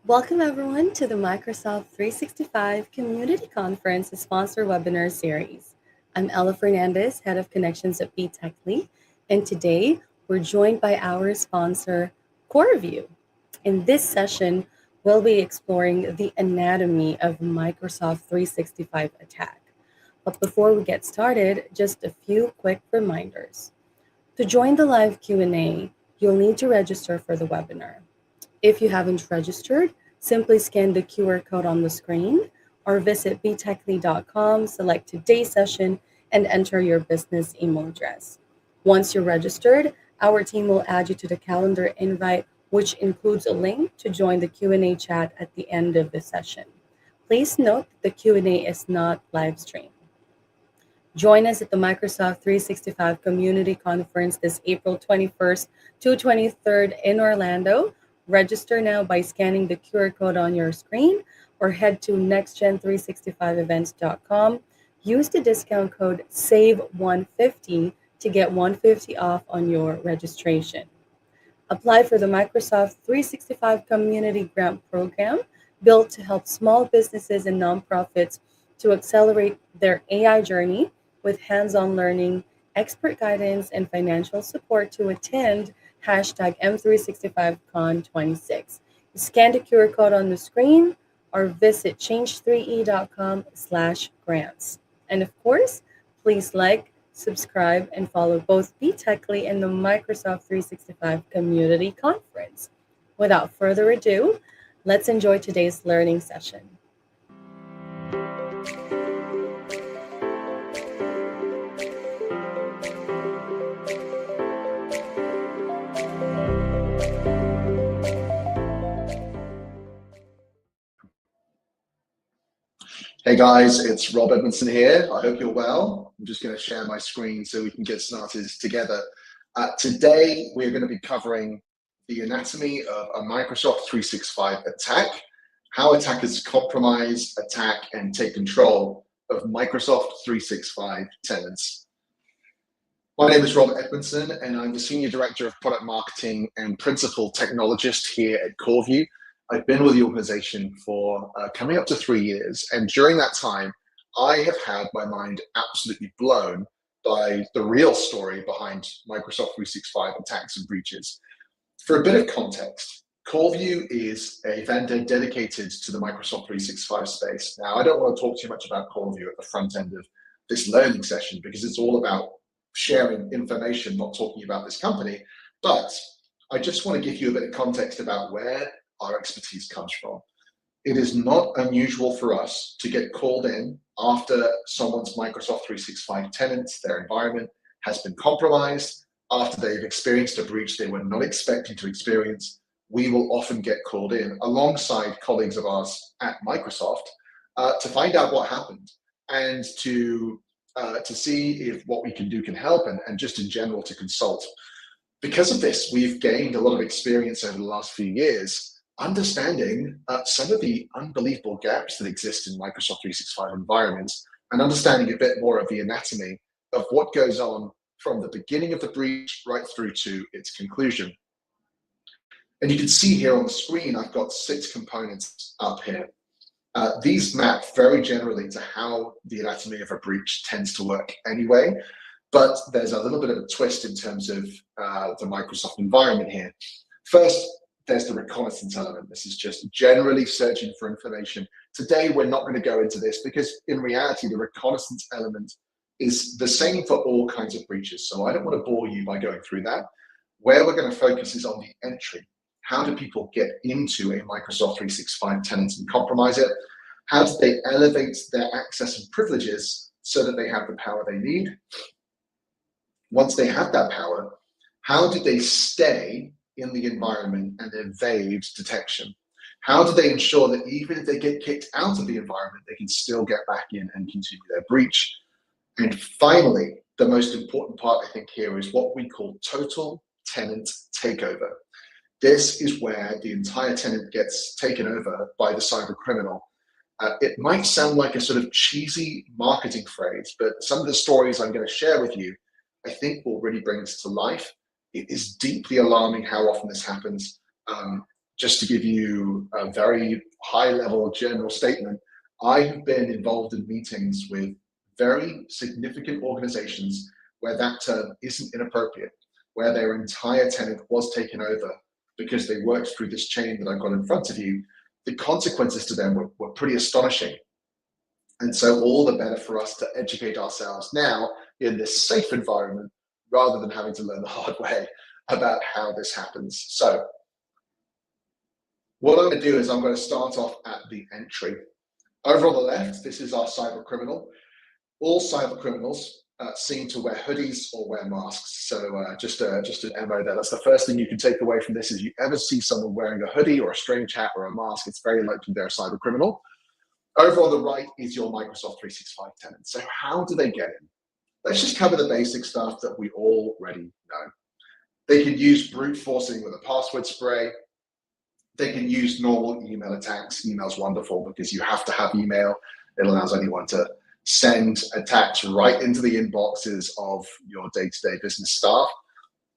Welcome everyone to the Microsoft 365 Community Conference Sponsor Webinar Series. I'm Ella Fernandez, Head of Connections at BTechly, and today we're joined by our sponsor, CoreView. In this session, we'll be exploring the anatomy of Microsoft 365 attack. But before we get started, just a few quick reminders. To join the live Q&A, you'll need to register for the webinar. If you haven't registered, simply scan the QR code on the screen or visit btechly.com, select today's session, and enter your business email address. Once you're registered, our team will add you to the calendar invite, which includes a link to join the Q&A chat at the end of the session. Please note the Q&A is not live streamed. Join us at the Microsoft 365 Community Conference this April 21st to 23rd in Orlando. Register now by scanning the QR code on your screen or head to nextgen365events.com. Use the discount code SAVE150 to get $150 off on your registration. Apply for the Microsoft 365 Community Grant Program, built to help small businesses and nonprofits to accelerate their AI journey with hands-on learning, expert guidance, and financial support to attend #M365Con26. Scan the QR code on the screen or visit change3e.com/grants. And of course, please like, subscribe, and follow both BTechly and the Microsoft 365 Community Conference. Without further ado, let's enjoy today's learning session. Hey guys, it's Rob Edmondson here. I hope you're well. I'm just going to share my screen so we can get started together. Today, we're going to be covering the anatomy of a Microsoft 365 attack, how attackers compromise, attack, and take control of Microsoft 365 tenants. My name is Rob Edmondson, and I'm the Senior Director of Product Marketing and Principal Technologist here at CoreView. I've been with the organization for coming up to 3 years, and during that time, I have had my mind absolutely blown by the real story behind Microsoft 365 attacks and breaches. For a bit of context, CoreView is a vendor dedicated to the Microsoft 365 space. Now, I don't want to talk too much about CoreView at the front end of this learning session because it's all about sharing information, not talking about this company, but I just want to give you a bit of context about where our expertise comes from. It is not unusual for us to get called in after someone's Microsoft 365 tenant, their environment has been compromised, after they've experienced a breach they were not expecting to experience. We will often get called in alongside colleagues of ours at Microsoft to find out what happened and to see if what we can do can help and just in general to consult. Because of this, we've gained a lot of experience over the last few years understanding some of the unbelievable gaps that exist in Microsoft 365 environments and understanding a bit more of the anatomy of what goes on from the beginning of the breach right through to its conclusion. And you can see here on the screen, I've got 6 components up here. These map very generally to how the anatomy of a breach tends to work anyway, but there's a little bit of a twist in terms of the Microsoft environment here. First, there's the reconnaissance element. This is just generally searching for information. Today, we're not going to go into this because in reality, the reconnaissance element is the same for all kinds of breaches. So I don't want to bore you by going through that. Where we're going to focus is on the entry. How do people get into a Microsoft 365 tenant and compromise it? How do they elevate their access and privileges so that they have the power they need? Once they have that power, how do they stay in the environment and evade detection? How do they ensure that even if they get kicked out of the environment, they can still get back in and continue their breach? And finally, the most important part I think here is what we call total tenant takeover. This is where the entire tenant gets taken over by the cyber criminal. It might sound like a sort of cheesy marketing phrase, but some of the stories I'm going to share with you, I think will really bring this to life. It is deeply alarming how often this happens. just to give you a very high-level general statement, I have been involved in meetings with very significant organizations where that term isn't inappropriate, where their entire tenant was taken over because they worked through this chain that I've got in front of you. The consequences to them were pretty astonishing. And so all the better for us to educate ourselves now in this safe environment rather than having to learn the hard way about how this happens. So what I'm going to do is I'm going to start off at the entry. Over on the left, this is our cyber criminal. All cyber criminals seem to wear hoodies or wear masks. So just an MO there. That's the first thing you can take away from this. Is you ever see someone wearing a hoodie or a strange hat or a mask, it's very likely they're a cyber criminal. Over on the right is your Microsoft 365 tenant. So how do they get in? Let's just cover the basic stuff that we already know. They can use brute forcing with a password spray. They can use normal email attacks. Email's wonderful because you have to have email. It allows anyone to send attacks right into the inboxes of your day-to-day business staff.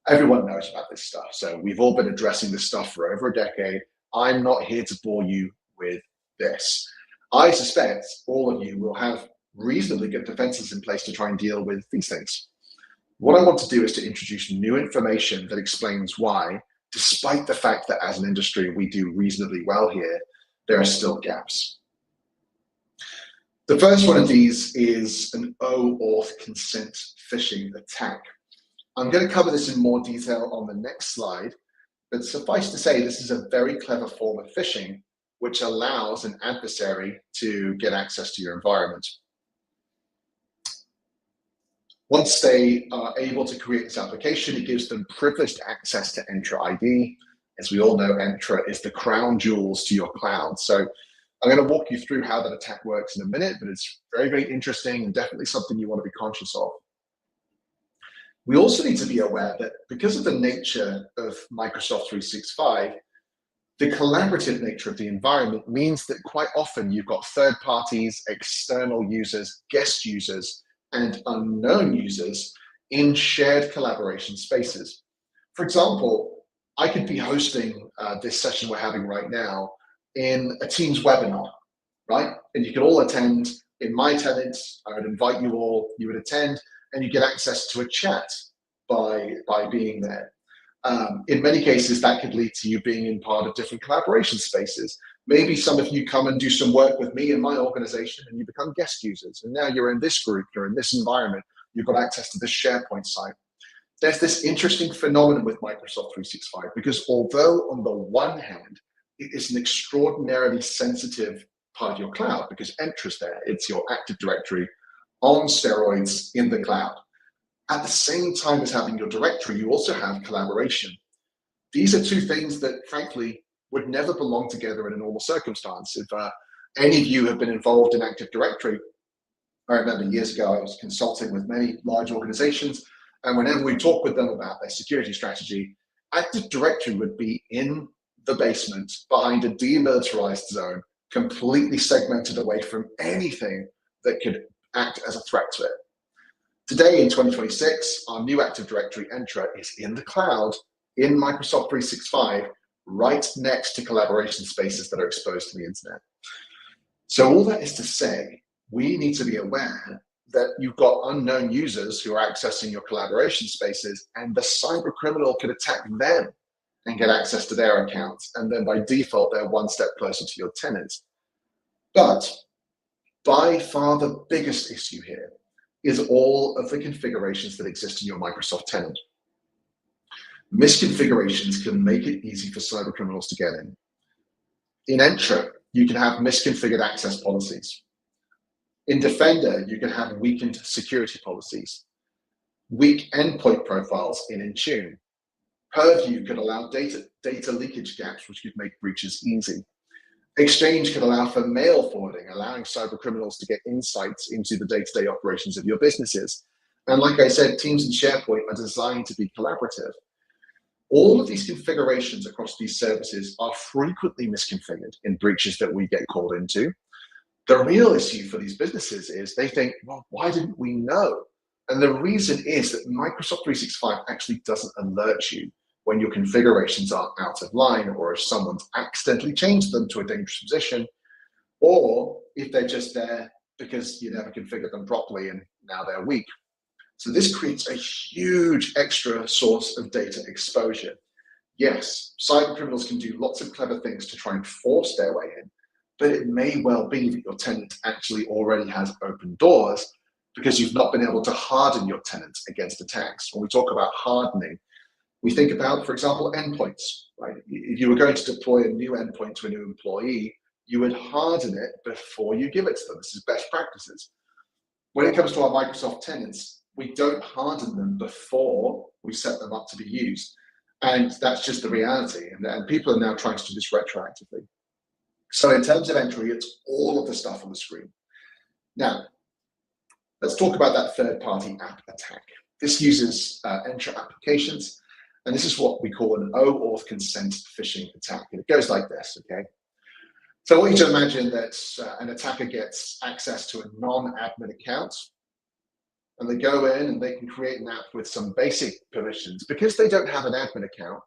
Everyone knows about this stuff. So we've all been addressing this stuff for over a decade. I'm not here to bore you with this. I suspect all of you will have reasonably good defenses in place to try and deal with these things. What I want to do is to introduce new information that explains why, despite the fact that as an industry we do reasonably well here, there are still gaps. The first one of these is an OAuth consent phishing attack. I'm going to cover this in more detail on the next slide, but suffice to say this is a very clever form of phishing which allows an adversary to get access to your environment. Once they are able to create this application, it gives them privileged access to Entra ID. As we all know, Entra is the crown jewels to your cloud. So I'm going to walk you through how that attack works in a minute, but it's very, very interesting and definitely something you want to be conscious of. We also need to be aware that because of the nature of Microsoft 365, the collaborative nature of the environment means that quite often you've got third parties, external users, guest users, and unknown users in shared collaboration spaces. For example, I could be hosting this session we're having right now in a Teams webinar, right? And you could all attend in my tenants. I would invite you all, you would attend, and you get access to a chat by being there. In many cases, that could lead to you being in part of different collaboration spaces. Maybe some of you come and do some work with me in my organization and you become guest users. And now you're in this group, you're in this environment, you've got access to this SharePoint site. There's this interesting phenomenon with Microsoft 365 because although on the one hand, it is an extraordinarily sensitive part of your cloud because Entra's there, it's your Active Directory on steroids in the cloud. At the same time as having your directory, you also have collaboration. These are two things that, frankly, would never belong together in a normal circumstance. If any of you have been involved in Active Directory, I remember years ago I was consulting with many large organizations, and whenever we talk with them about their security strategy, Active Directory would be in the basement behind a demilitarized zone, completely segmented away from anything that could act as a threat to it. Today in 2026, our new Active Directory Entra is in the cloud in Microsoft 365, right next to collaboration spaces that are exposed to the internet. So all that is to say, we need to be aware that you've got unknown users who are accessing your collaboration spaces, and the cyber criminal could attack them and get access to their accounts. And then by default, they're one step closer to your tenants. But by far the biggest issue here is all of the configurations that exist in your Microsoft tenant. Misconfigurations can make it easy for cyber criminals to get in. In Entra, you can have misconfigured access policies. In Defender, you can have weakened security policies. Weak endpoint profiles in Intune. Purview could allow data leakage gaps, which could make breaches easy. Exchange can allow for mail forwarding, allowing cyber criminals to get insights into the day-to-day operations of your businesses. And like I said, Teams and SharePoint are designed to be collaborative. All of these configurations across these services are frequently misconfigured in breaches that we get called into. The real issue for these businesses is they think, well, why didn't we know? And the reason is that Microsoft 365 actually doesn't alert you when your configurations are out of line, or if someone's accidentally changed them to a dangerous position, or if they're just there because you never configured them properly and now they're weak. So this creates a huge extra source of data exposure. Yes, cyber criminals can do lots of clever things to try and force their way in, but it may well be that your tenant actually already has open doors because you've not been able to harden your tenant against attacks. When we talk about hardening, we think about, for example, endpoints, right? If you were going to deploy a new endpoint to a new employee, you would harden it before you give it to them. This is best practices. When it comes to our Microsoft tenants, we don't harden them before we set them up to be used. And that's just the reality. And people are now trying to do this retroactively. So in terms of entry, it's all of the stuff on the screen. Now, let's talk about that third-party app attack. This uses Entra applications, and this is what we call an OAuth consent phishing attack. And it goes like this, okay? So I want you to imagine that an attacker gets access to a non-admin account, and they go in and they can create an app with some basic permissions. Because they don't have an admin account,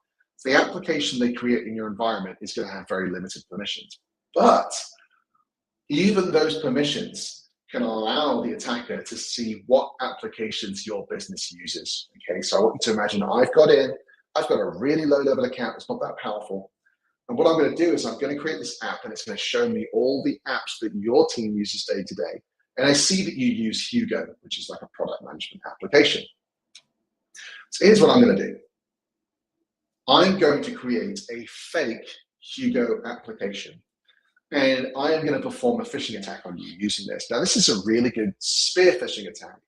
the application they create in your environment is going to have very limited permissions. But even those permissions can allow the attacker to see what applications your business uses. Okay, so I want you to imagine I've got a really low level account, it's not that powerful. And what I'm going to do is I'm going to create this app, and it's going to show me all the apps that your team uses day to day. And I see that you use Hugo, which is like a product management application. So here's what I'm going to do. I'm going to create a fake Hugo application, and I am going to perform a phishing attack on you using this. Now, this is a really good spear phishing attack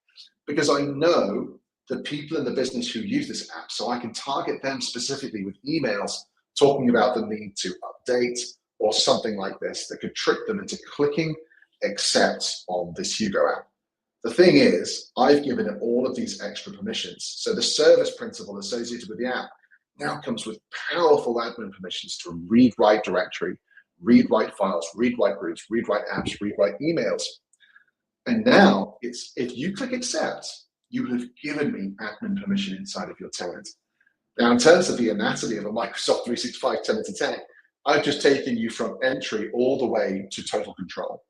because I know the people in the business who use this app, so I can target them specifically with emails talking about the need to update or something like this that could trick them into clicking accept on this Hugo app. The thing is, I've given it all of these extra permissions. So the service principal associated with the app now comes with powerful admin permissions to read, write directory, read, write files, read, write groups, read, write apps, read, write emails. And now it's, if you click accept, you have given me admin permission inside of your tenant. Now, in terms of the anatomy of a Microsoft 365 tenant attack, I've just taken you from entry all the way to total control.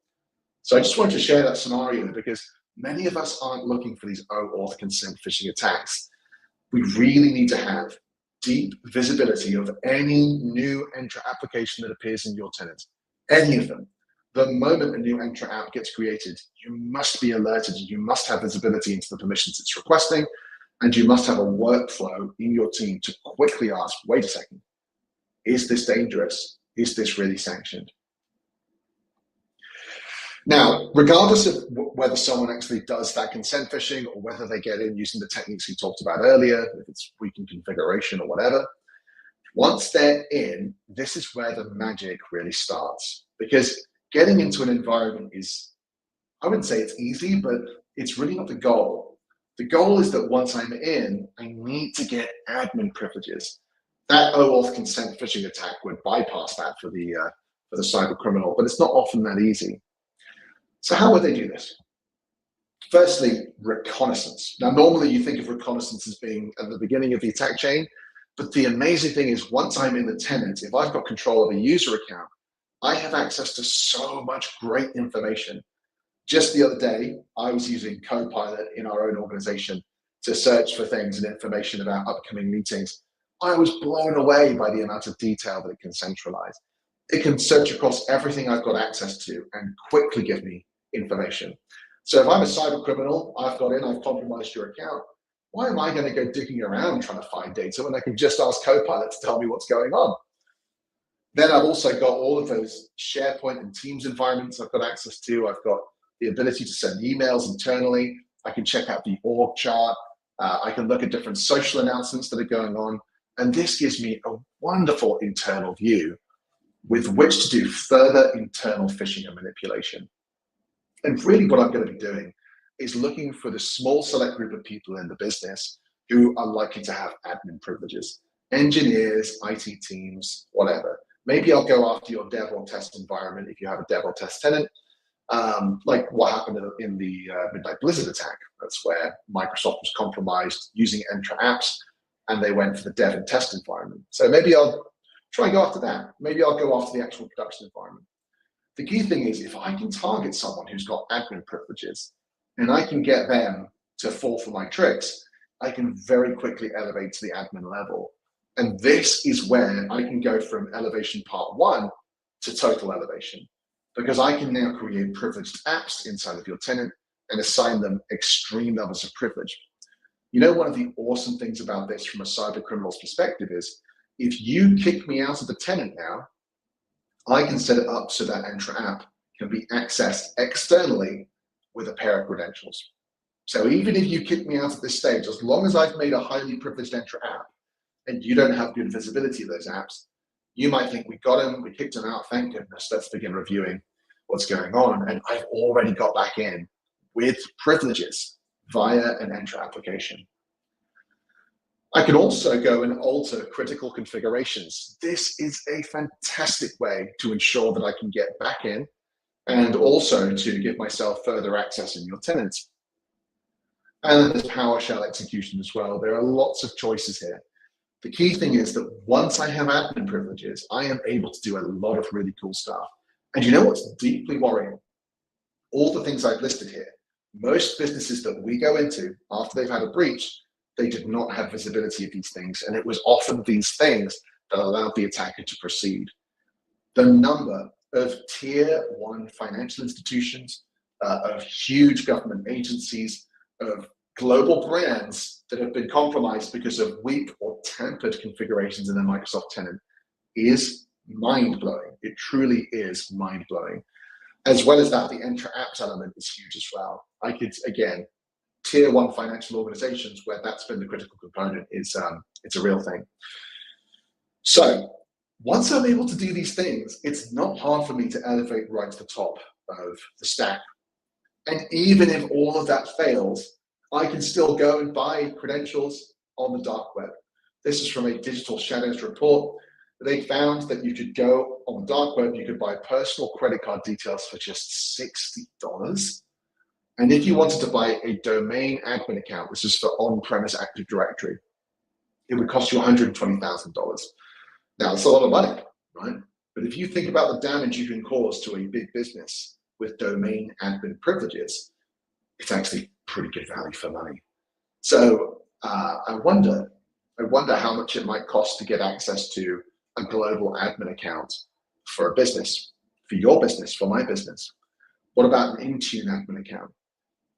So I just wanted to share that scenario because many of us aren't looking for these OAuth consent phishing attacks. We really need to have deep visibility of any new Entra application that appears in your tenant, any of them. The moment a new Entra app gets created, you must be alerted. You must have visibility into the permissions it's requesting, and you must have a workflow in your team to quickly ask, wait a second, is this dangerous? Is this really sanctioned? Now, regardless of whether someone actually does that consent phishing or whether they get in using the techniques we talked about earlier, if it's weakened configuration or whatever, once they're in, this is where the magic really starts. Because getting into an environment is, I wouldn't say it's easy, but it's really not the goal. The goal is that once I'm in, I need to get admin privileges. That OAuth consent phishing attack would bypass that for the cyber criminal, but it's not often that easy. So how would they do this? Firstly, reconnaissance. Now, normally you think of reconnaissance as being at the beginning of the attack chain, but the amazing thing is once I'm in the tenant, if I've got control of a user account, I have access to so much great information. Just the other day, I was using Copilot in our own organization to search for things and information about upcoming meetings. I was blown away by the amount of detail that it can centralize. It can search across everything I've got access to and quickly give me information. So if I'm a cyber criminal, I've compromised your account, why am I going to go digging around trying to find data when I can just ask Copilot to tell me what's going on? Then I've also got all of those SharePoint and Teams environments I've got access to. I've got the ability to send emails internally. I can check out the org chart. I can look at different social announcements that are going on. And this gives me a wonderful internal view with which to do further internal phishing and manipulation. And really what I'm going to be doing is looking for the small select group of people in the business who are likely to have admin privileges. Engineers, IT teams, whatever. Maybe I'll go after your dev or test environment if you have a dev or test tenant, like what happened in the Midnight Blizzard attack. That's where Microsoft was compromised using Entra apps and they went for the dev and test environment. So maybe I'll try and go after that. Maybe I'll go after the actual production environment. The key thing is if I can target someone who's got admin privileges and I can get them to fall for my tricks, I can very quickly elevate to the admin level. And this is where I can go from elevation part 1 to total elevation, because I can now create privileged apps inside of your tenant and assign them extreme levels of privilege. You know, one of the awesome things about this from a cyber criminal's perspective is if you kick me out of the tenant now, I can set it up so that Entra app can be accessed externally with a pair of credentials. So even if you kick me out at this stage, as long as I've made a highly privileged Entra app and you don't have good visibility of those apps, you might think we got him, we kicked him out, thank goodness, let's begin reviewing what's going on. And I've already got back in with privileges via an Entra application. I can also go and alter critical configurations. This is a fantastic way to ensure that I can get back in and also to give myself further access in your tenants. And there's PowerShell execution as well. There are lots of choices here. The key thing is that once I have admin privileges, I am able to do a lot of really cool stuff. And you know what's deeply worrying? All the things I've listed here, most businesses that we go into after they've had a breach, they did not have visibility of these things. And it was often these things that allowed the attacker to proceed. The number of tier 1 financial institutions, of huge government agencies, of global brands that have been compromised because of weak or tampered configurations in their Microsoft tenant is mind-blowing. It truly is mind-blowing. As well as that, the Entra apps element is huge as well. I could, again, tier 1 financial organizations where that's been the critical component is it's a real thing. So once I'm able to do these things, it's not hard for me to elevate right to the top of the stack. And even if all of that fails, I can still go and buy credentials on the dark web. This is from a Digital Shadows report. They found that you could go on the dark web, you could buy personal credit card details for just $60. And if you wanted to buy a domain admin account, this is for on-premise Active Directory, it would cost you $120,000. Now, that's a lot of money, right? But if you think about the damage you can cause to a big business with domain admin privileges, it's actually pretty good value for money. So I wonder how much it might cost to get access to a global admin account for a business, for your business, for my business. What about an Intune admin account?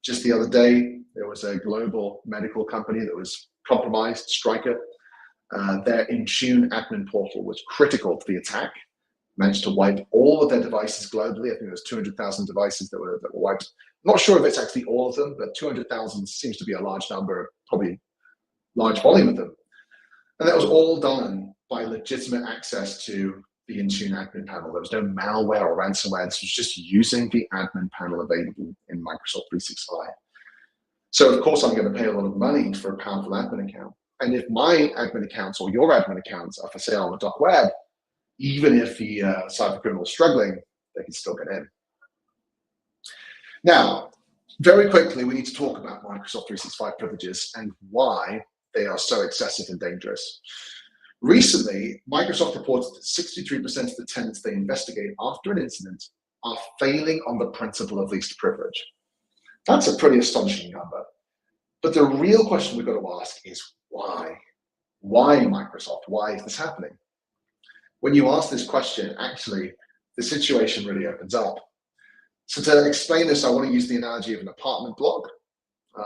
Just the other day, there was a global medical company that was compromised, Stryker. Their Intune admin portal was critical to the attack, managed to wipe all of their devices globally. I think there was 200,000 devices that were wiped. I'm not sure if it's actually all of them, but 200,000 seems to be a large number, probably large volume of them. And that was all done by legitimate access to the Intune admin panel. There was no malware or ransomware. This was just using the admin panel available in Microsoft 365. So of course I'm going to pay a lot of money for a powerful admin account. And if my admin accounts or your admin accounts are for sale on the dark web, even if the cyber criminal is struggling, they can still get in. Now, very quickly, we need to talk about Microsoft 365 privileges and why they are so excessive and dangerous. Recently, Microsoft reported that 63% of the tenants they investigate after an incident are failing on the principle of least privilege. That's a pretty astonishing number. But the real question we've got to ask is why? Why Microsoft? Why is this happening? When you ask this question, actually, the situation really opens up. So to explain this, I want to use the analogy of an apartment block.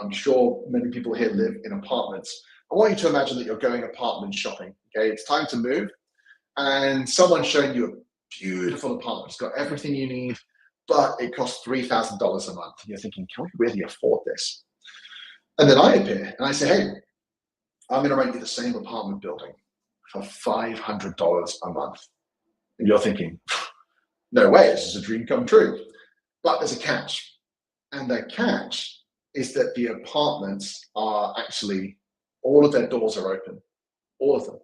I'm sure many people here live in apartments. I want you to imagine that you're going apartment shopping. Okay, it's time to move, and someone's showing you a beautiful apartment. It's got everything you need, but it costs $3,000 a month. And you're thinking, can we really afford this? And then I appear and I say, hey, I'm going to rent you the same apartment building for $500 a month. And you're thinking, no way, this is a dream come true. But there's a catch. And the catch is that the apartments are actually, all of their doors are open. All of them.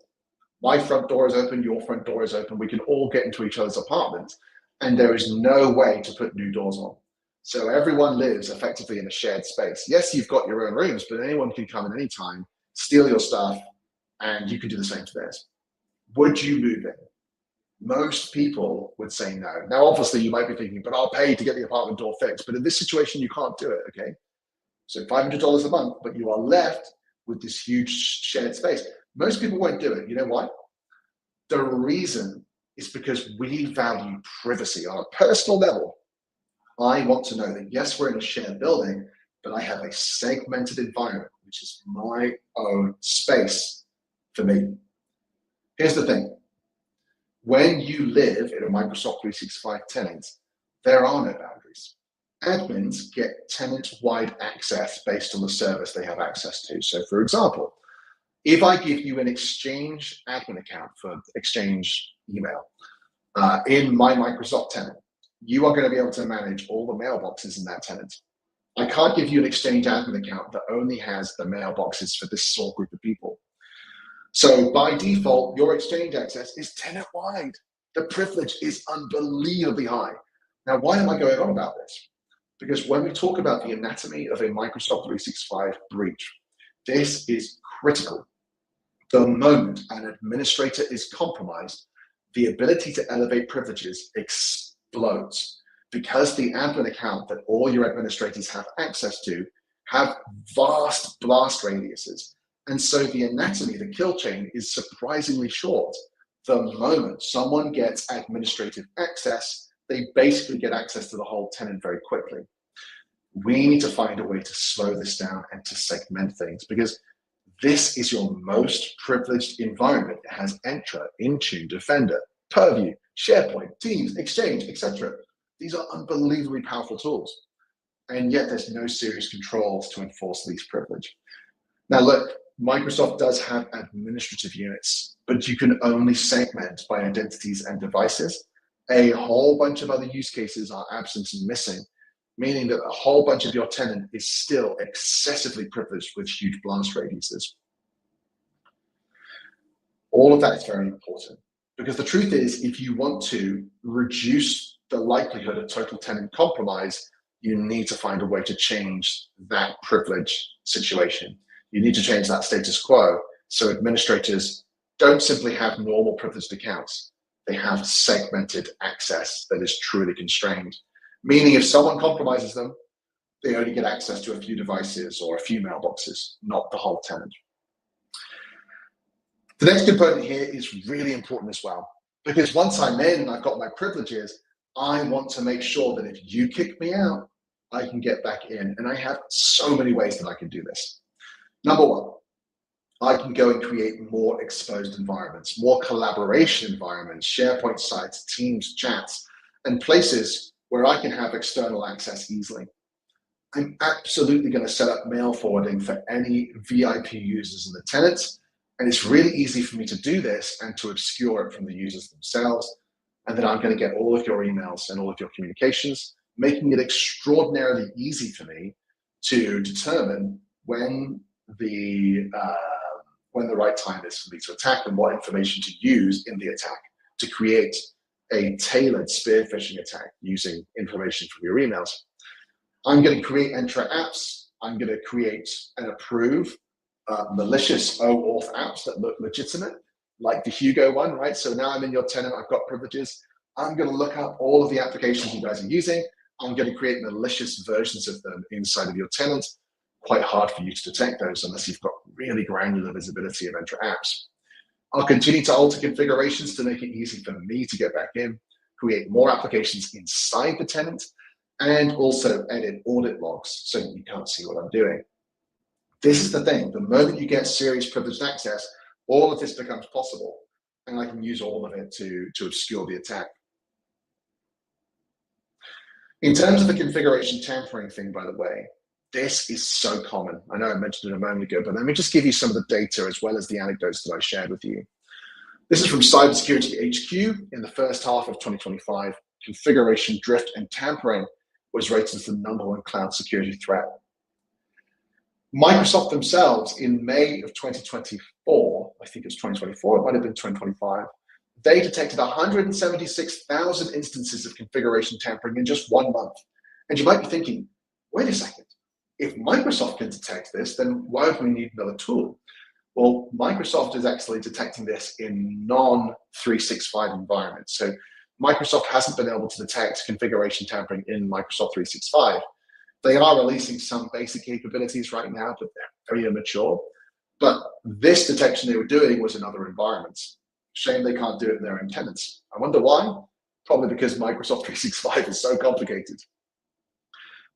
My front door is open, your front door is open. We can all get into each other's apartments. And there is no way to put new doors on. So everyone lives effectively in a shared space. Yes, you've got your own rooms, but anyone can come at any time, steal your stuff, and you can do the same to theirs. Would you move in? Most people would say no. Now, obviously, you might be thinking, but I'll pay to get the apartment door fixed. But in this situation, you can't do it, okay? So $500 a month, but you are left with this huge shared space. Most people won't do it. You know why? The reason is because we value privacy on a personal level. I want to know that, yes, we're in a shared building, but I have a segmented environment, which is my own space for me. Here's the thing. When you live in a Microsoft 365 tenant, there are no boundaries. Admins get tenant-wide access based on the service they have access to. So for example, if I give you an Exchange admin account for Exchange email in my Microsoft tenant, you are going to be able to manage all the mailboxes in that tenant. I can't give you an Exchange admin account that only has the mailboxes for this small group of people. So by default, your Exchange access is tenant-wide. The privilege is unbelievably high. Now, why am I going on about this? Because when we talk about the anatomy of a Microsoft 365 breach, this is critical. The moment an administrator is compromised, the ability to elevate privileges explodes because the admin account that all your administrators have access to have vast blast radiuses. And so the anatomy, the kill chain, is surprisingly short. The moment someone gets administrative access, they basically get access to the whole tenant very quickly. We need to find a way to slow this down and to segment things, because this is your most privileged environment. It has Entra, Intune, Defender, Purview, SharePoint, Teams, Exchange, etc. These are unbelievably powerful tools. And yet there's no serious controls to enforce least privilege. Now look, Microsoft does have administrative units, but you can only segment by identities and devices. A whole bunch of other use cases are absent and missing, meaning that a whole bunch of your tenant is still excessively privileged with huge blast radiuses. All of that is very important, because the truth is, if you want to reduce the likelihood of total tenant compromise, you need to find a way to change that privilege situation. You need to change that status quo so administrators don't simply have normal privileged accounts. They have segmented access that is truly constrained. Meaning if someone compromises them, they only get access to a few devices or a few mailboxes, not the whole tenant. The next component here is really important as well, because once I'm in and I've got my privileges, I want to make sure that if you kick me out, I can get back in. And I have so many ways that I can do this. Number one, I can go and create more exposed environments, more collaboration environments, SharePoint sites, Teams, chats, and places where I can have external access easily. I'm absolutely going to set up mail forwarding for any VIP users in the tenants. And it's really easy for me to do this and to obscure it from the users themselves. And then I'm going to get all of your emails and all of your communications, making it extraordinarily easy for me to determine when the right time is for me to attack and what information to use in the attack to create a tailored spear phishing attack using information from your emails. I'm going to create Entra apps. I'm going to create and approve malicious OAuth apps that look legitimate, like the Hugo one, right? So now I'm in your tenant, I've got privileges. I'm going to look up all of the applications you guys are using. I'm going to create malicious versions of them inside of your tenant. Quite hard for you to detect those unless you've got really granular visibility of Entra apps. I'll continue to alter configurations to make it easy for me to get back in, create more applications inside the tenant, and also edit audit logs so that you can't see what I'm doing. This is the thing, the moment you get serious privileged access, all of this becomes possible, and I can use all of it to obscure the attack. In terms of the configuration tampering thing, by the way, this is so common. I know I mentioned it a moment ago, but let me just give you some of the data as well as the anecdotes that I shared with you. This is from Cybersecurity HQ in the first half of 2025. Configuration drift and tampering was rated as the #1 cloud security threat. Microsoft themselves in May of 2024, I think it's 2024, it might have been 2025, they detected 176,000 instances of configuration tampering in just 1 month. And you might be thinking, wait a second, if Microsoft can detect this, then why would we need another tool? Well, Microsoft is actually detecting this in non-365 environments. So Microsoft hasn't been able to detect configuration tampering in Microsoft 365. They are releasing some basic capabilities right now, but they're very immature. But this detection they were doing was in other environments. Shame they can't do it in their own tenants. I wonder why? Probably because Microsoft 365 is so complicated.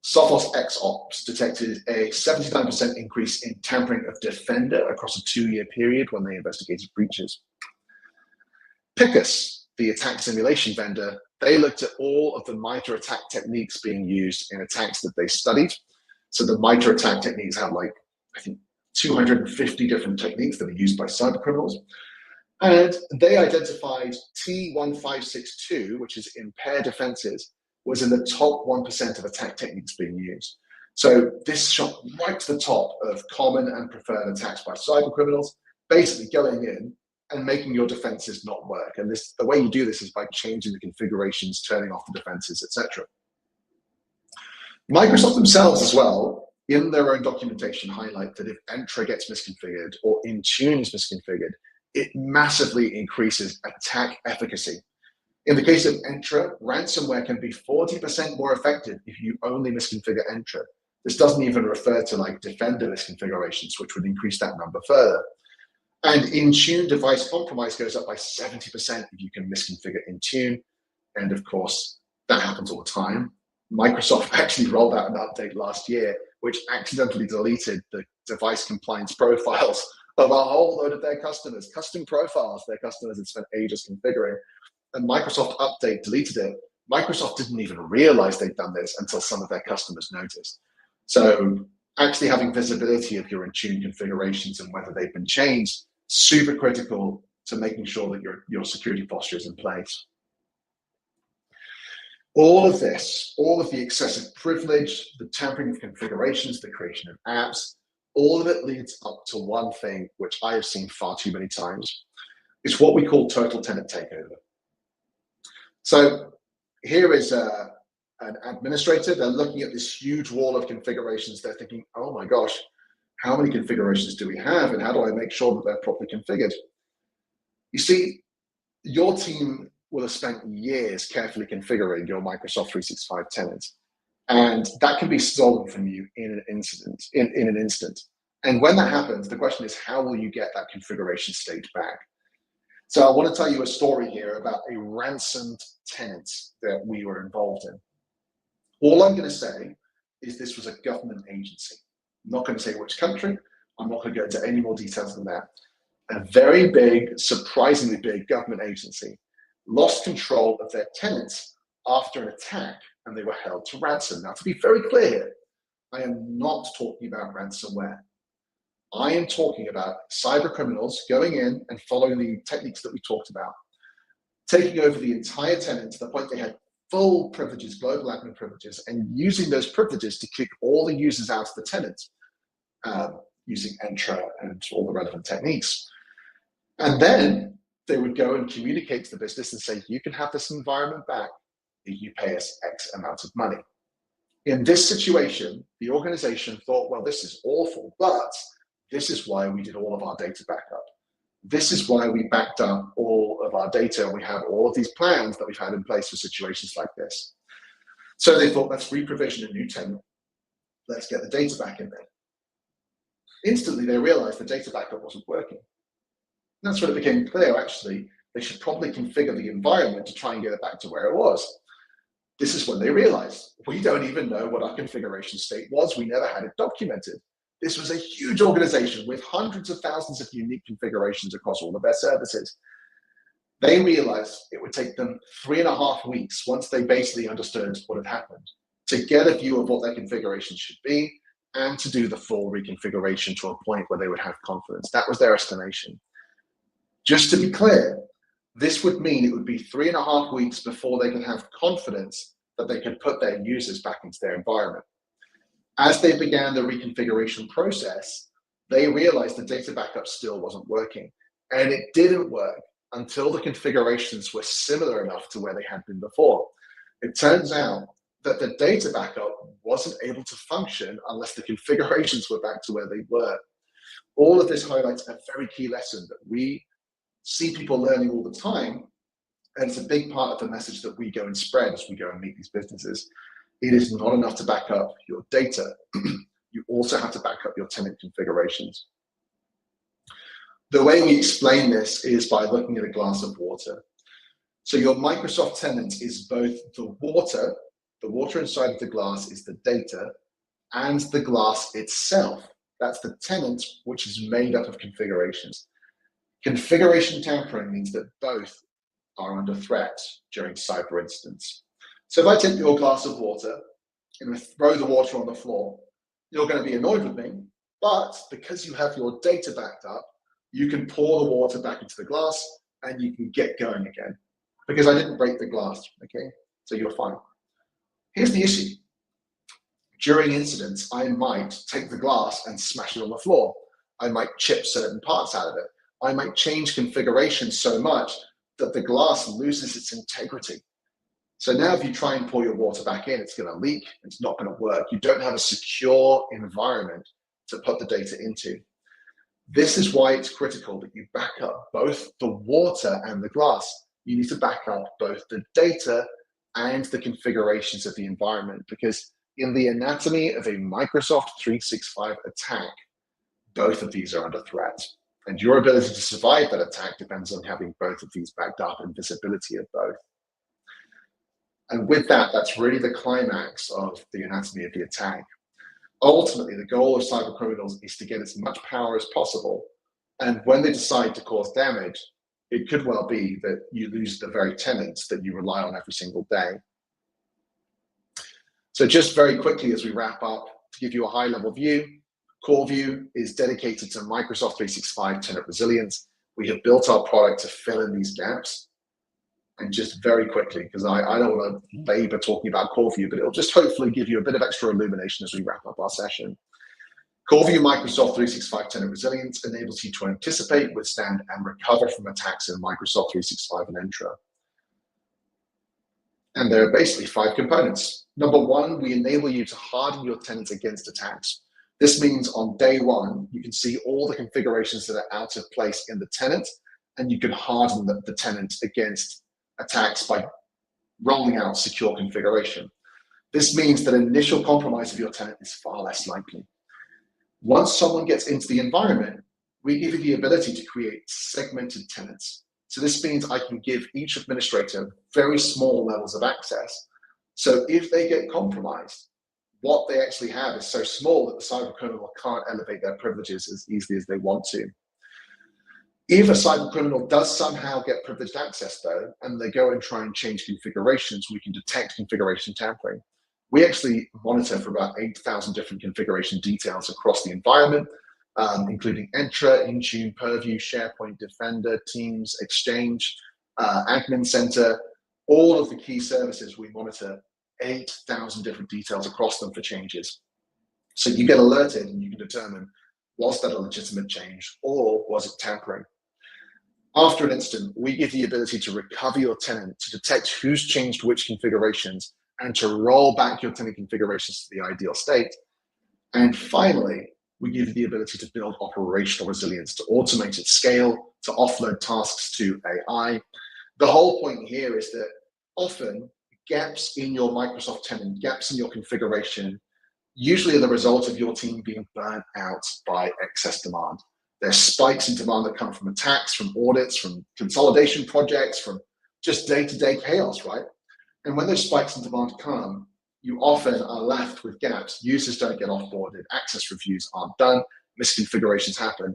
Sophos XOps detected a 79% increase in tampering of Defender across a 2-year period when they investigated breaches. Picus, the attack simulation vendor, they looked at all of the MITRE attack techniques being used in attacks that they studied. So the MITRE attack techniques have like, I think, 250 different techniques that are used by cybercriminals. And they identified T1562, which is impaired defenses, was in the top 1% of attack techniques being used. So this shot right to the top of common and preferred attacks by cybercriminals, basically going in and making your defenses not work. And the way you do this is by changing the configurations, turning off the defenses, etc. Microsoft themselves as well, in their own documentation, highlight that if Entra gets misconfigured or Intune is misconfigured, it massively increases attack efficacy. In the case of Entra, ransomware can be 40% more effective if you only misconfigure Entra. This doesn't even refer to like Defender misconfigurations, which would increase that number further. And Intune device compromise goes up by 70% if you can misconfigure Intune. And of course, that happens all the time. Microsoft actually rolled out an update last year, which accidentally deleted the device compliance profiles of a whole load of their customers, custom profiles their customers had spent ages configuring. And Microsoft update deleted it. Microsoft didn't even realize they'd done this until some of their customers noticed. So actually having visibility of your Intune configurations and whether they've been changed, super critical to making sure that your security posture is in place. All of this, all of the excessive privilege, the tampering of configurations, the creation of apps, all of it leads up to one thing, which I have seen far too many times. It's what we call total tenant takeover. So here is an administrator. They're looking at this huge wall of configurations. They're thinking, oh my gosh, how many configurations do we have? And how do I make sure that they're properly configured? You see, your team will have spent years carefully configuring your Microsoft 365 tenants. And that can be stolen from you in an instant. And when that happens, the question is, how will you get that configuration state back? So I want to tell you a story here about a ransomed tenant that we were involved in. All I'm going to say is this was a government agency. I'm not going to say which country. I'm not going to go into any more details than that. A very big, surprisingly big government agency lost control of their tenants after an attack, and they were held to ransom. Now, to be very clear, I am not talking about ransomware. I am talking about cyber criminals going in and following the techniques that we talked about, taking over the entire tenant to the point they had full privileges, global admin privileges, and using those privileges to kick all the users out of the tenant using Entra and all the relevant techniques. And then they would go and communicate to the business and say, you can have this environment back if you pay us X amount of money. In this situation, the organization thought, well, this is awful, but this is why we did all of our data backup. This is why we backed up all of our data. We have all of these plans that we've had in place for situations like this. So they thought, let's re-provision a new tenant. Let's get the data back in there. Instantly, they realized the data backup wasn't working. And that's when it became clear, actually, they should probably configure the environment to try and get it back to where it was. This is when they realized, we don't even know what our configuration state was. We never had it documented. This was a huge organization with hundreds of thousands of unique configurations across all of their services. They realized it would take them 3.5 weeks, once they basically understood what had happened, to get a view of what their configuration should be and to do the full reconfiguration to a point where they would have confidence. That was their estimation. Just to be clear, this would mean it would be 3.5 weeks before they could have confidence that they could put their users back into their environment. As they began the reconfiguration process, they realized the data backup still wasn't working. And it didn't work until the configurations were similar enough to where they had been before. It turns out that the data backup wasn't able to function unless the configurations were back to where they were. All of this highlights a very key lesson that we see people learning all the time, and it's a big part of the message that we go and spread as we go and meet these businesses. It is not enough to back up your data. You also have to back up your tenant configurations. The way we explain this is by looking at a glass of water. So your Microsoft tenant is both the water inside of the glass is the data, and the glass itself. That's the tenant, which is made up of configurations. Configuration tampering means that both are under threat during cyber incidents. So if I take your glass of water and throw the water on the floor, you're going to be annoyed with me, but because you have your data backed up, you can pour the water back into the glass and you can get going again because I didn't break the glass, okay? So you're fine. Here's the issue. During incidents, I might take the glass and smash it on the floor. I might chip certain parts out of it. I might change configuration so much that the glass loses its integrity. So now if you try and pour your water back in, it's going to leak, it's not going to work. You don't have a secure environment to put the data into. This is why it's critical that you back up both the water and the glass. You need to back up both the data and the configurations of the environment, because in the anatomy of a Microsoft 365 attack, both of these are under threat. And your ability to survive that attack depends on having both of these backed up and visibility of both. And with that, that's really the climax of the anatomy of the attack. Ultimately, the goal of cyber criminals is to get as much power as possible. And when they decide to cause damage, it could well be that you lose the very tenants that you rely on every single day. So just very quickly as we wrap up, to give you a high-level view, CoreView is dedicated to Microsoft 365 tenant resilience. We have built our product to fill in these gaps. And just very quickly, because I don't want to labor talking about CoreView, but it'll just hopefully give you a bit of extra illumination as we wrap up our session. CoreView Microsoft 365 tenant resilience enables you to anticipate, withstand, and recover from attacks in Microsoft 365 and Entra. And there are basically 5 components. Number 1, we enable you to harden your tenants against attacks. This means on day 1, you can see all the configurations that are out of place in the tenant, and you can harden the tenant against attacks by rolling out secure configuration. This means that initial compromise of your tenant is far less likely. Once someone gets into the environment, we give you the ability to create segmented tenants. So this means I can give each administrator very small levels of access. So if they get compromised, what they actually have is so small that the cyber criminal can't elevate their privileges as easily as they want to. If a cyber criminal does somehow get privileged access though, and they go and try and change configurations, we can detect configuration tampering. We actually monitor for about 8,000 different configuration details across the environment, including Entra, Intune, Purview, SharePoint, Defender, Teams, Exchange, Admin Center, all of the key services we monitor 8,000 different details across them for changes. So you get alerted and you can determine, was that a legitimate change or was it tampering? After an incident, we give the ability to recover your tenant, to detect who's changed which configurations, and to roll back your tenant configurations to the ideal state. And finally, we give you the ability to build operational resilience, to automate at scale, to offload tasks to AI. The whole point here is that often gaps in your Microsoft tenant, gaps in your configuration, usually are the result of your team being burnt out by excess demand. There's spikes in demand that come from attacks, from audits, from consolidation projects, from just day-to-day chaos, right? And when those spikes in demand come, you often are left with gaps. Users don't get offboarded, access reviews aren't done, misconfigurations happen.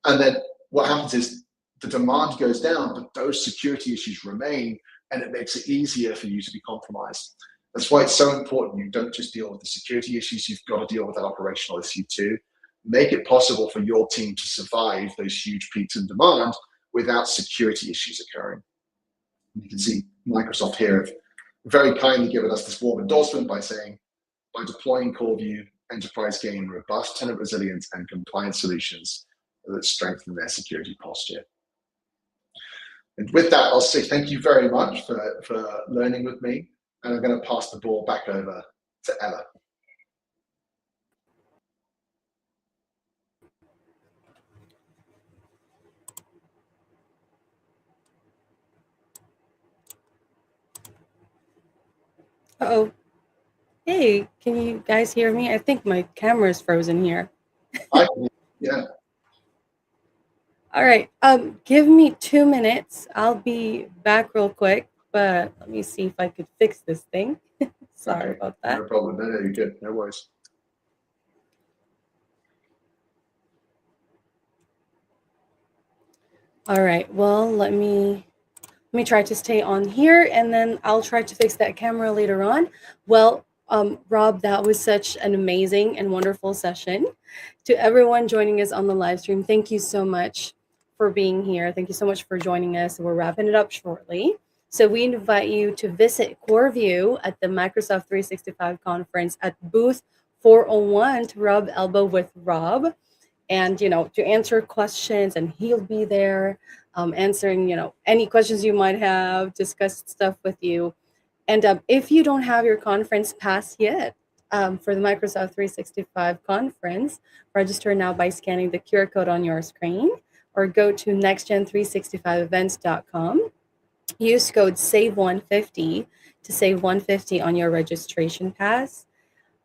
And then what happens is the demand goes down, but those security issues remain, and it makes it easier for you to be compromised. That's why it's so important you don't just deal with the security issues, you've got to deal with that operational issue too. Make it possible for your team to survive those huge peaks in demand without security issues occurring. You can see Microsoft here have very kindly given us this warm endorsement by saying, by deploying CoreView, enterprise gain robust tenant resilience and compliance solutions that strengthen their security posture. And with that, I'll say thank you very much for learning with me. And I'm going to pass the ball back over to Ella. Uh-oh. Hey, can you guys hear me? I think my camera is frozen here. Yeah. All right. Give me 2 minutes. I'll be back real quick, but let me see if I could fix this thing. Sorry Okay. about No that. problem. No, you're good. No worries. All right. Well, let me try to stay on here, and then I'll try to fix that camera later on. Well, Rob, that was such an amazing and wonderful session. To everyone joining us on the live stream, thank you so much for being here. Thank you so much for joining us. We're wrapping it up shortly. So we invite you to visit CoreView at the Microsoft 365 conference at booth 401 to rub elbow with Rob, and to answer questions, and he'll be there answering any questions you might have, discuss stuff with you. And if you don't have your conference pass yet for the Microsoft 365 conference, register now by scanning the QR code on your screen, or go to nextgen365events.com. Use code SAVE150 to save 150 on your registration pass.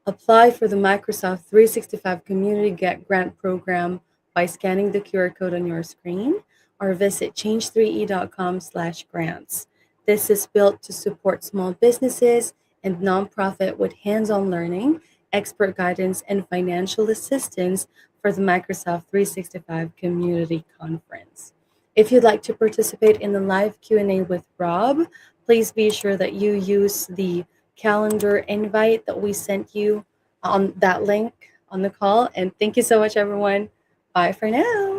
Apply for the Microsoft 365 Community Grant Program by scanning the QR code on your screen, or visit change3e.com/grants. This is built to support small businesses and nonprofit with hands-on learning, expert guidance, and financial assistance for the Microsoft 365 Community Conference. If you'd like to participate in the live Q&A with Rob, please be sure that you use the calendar invite that we sent you on that link on the call. And thank you so much, everyone. Bye for now.